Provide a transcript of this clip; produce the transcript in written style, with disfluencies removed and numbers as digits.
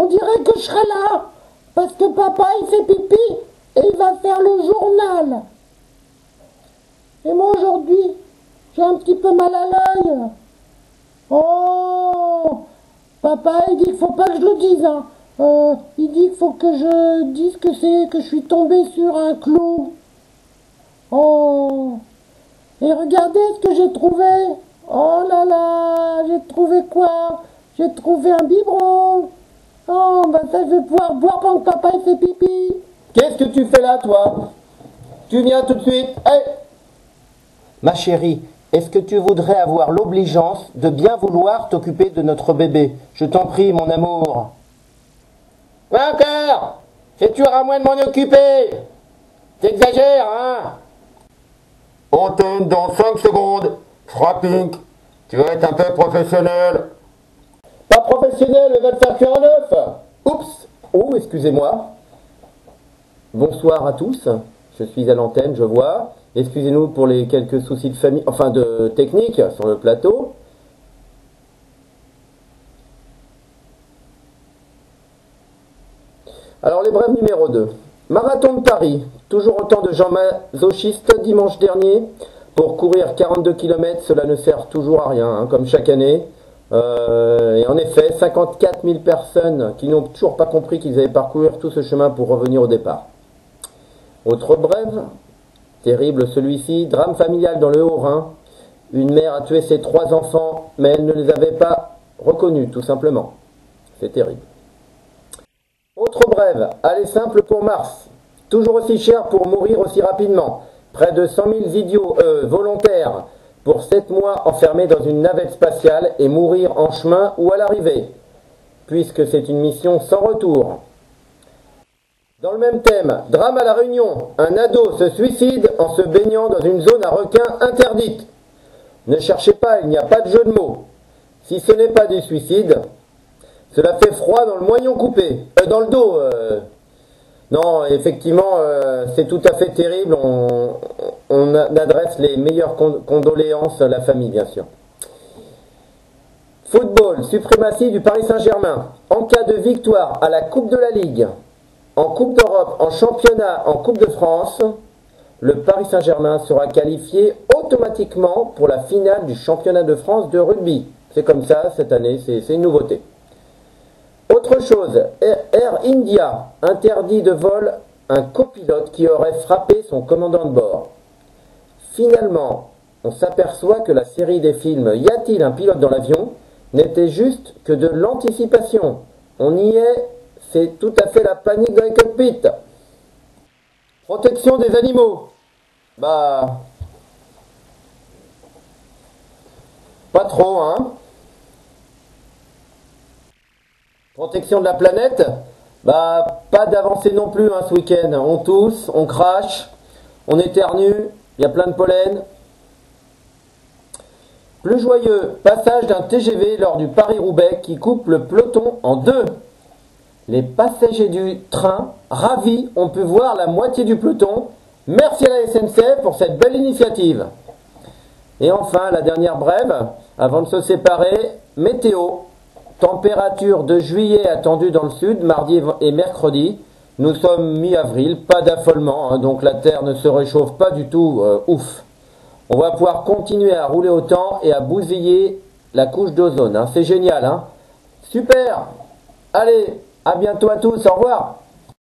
dirait que je serai là, parce que papa il fait pipi et il va faire le journal. Et moi aujourd'hui, j'ai un petit peu mal à l'œil. Oh, papa il dit qu'il faut pas que je le dise, hein. Il dit qu'il faut que je dise que je suis tombé sur un clou. Oh, et regardez ce que j'ai trouvé. Oh là là, j'ai trouvé quoi? J'ai trouvé un biberon. Oh, bah ça je vais pouvoir boire pendant que papa il fait pipi. Qu'est-ce que tu fais là, toi? Tu viens tout de suite. Hey. Ma chérie, est-ce que tu voudrais avoir l'obligeance de bien vouloir t'occuper de notre bébé? Je t'en prie, mon amour. Quoi encore? C'est toujours à moi de m'en occuper. T'exagères, hein? On tourne dans 5 secondes. Frapping. Tu vas être un peu professionnel. Pas professionnel, elle va le faire cuire un œuf. Oups. Oh, excusez-moi. Bonsoir à tous. Je suis à l'antenne, je vois. Excusez-nous pour les quelques soucis de famille, enfin de technique sur le plateau. Alors les brèves numéro 2. Marathon de Paris. Toujours autant de gens masochistes dimanche dernier. Pour courir 42 km, cela ne sert toujours à rien, hein, comme chaque année. Et en effet, 54 000 personnes qui n'ont toujours pas compris qu'ils allaient parcourir tout ce chemin pour revenir au départ. Autre brève, terrible celui-ci, drame familial dans le Haut-Rhin. Une mère a tué ses 3 enfants, mais elle ne les avait pas reconnus, tout simplement. C'est terrible. Autre brève, aller simple pour Mars. Toujours aussi cher pour mourir aussi rapidement. Près de 100 000 idiots volontaires pour 7 mois enfermés dans une navette spatiale et mourir en chemin ou à l'arrivée, puisque c'est une mission sans retour. Dans le même thème, drame à La Réunion. Un ado se suicide en se baignant dans une zone à requins interdite. Ne cherchez pas, il n'y a pas de jeu de mots. Si ce n'est pas du suicide, cela fait froid dans le moignon coupé. Dans le dos. Non, effectivement, c'est tout à fait terrible. On adresse les meilleures condoléances à la famille, bien sûr. Football, suprématie du Paris Saint-Germain. En cas de victoire à la Coupe de la Ligue, en Coupe d'Europe, en championnat, en Coupe de France, le Paris Saint-Germain sera qualifié automatiquement pour la finale du championnat de France de rugby. C'est comme ça cette année, c'est une nouveauté. Autre chose, Air India interdit de vol un copilote qui aurait frappé son commandant de bord. Finalement, on s'aperçoit que la série des films Y a-t-il un pilote dans l'avion n'était juste que de l'anticipation. On y est, c'est tout à fait la panique dans les cockpits. Protection des animaux. Bah, pas trop, hein. Protection de la planète, bah pas d'avancée non plus hein, ce week-end. On tousse, on crache, on éternue, il y a plein de pollen. Plus joyeux, passage d'un TGV lors du Paris-Roubaix qui coupe le peloton en deux. Les passagers du train, ravis, ont pu voir la moitié du peloton. Merci à la SNCF pour cette belle initiative. Et enfin, la dernière brève, avant de se séparer, météo. Température de juillet attendue dans le sud, mardi et mercredi. Nous sommes mi-avril, pas d'affolement, hein, donc la Terre ne se réchauffe pas du tout, ouf. On va pouvoir continuer à rouler au temps et à bousiller la couche d'ozone. Hein. C'est génial, hein. Super. Allez, à bientôt à tous, au revoir.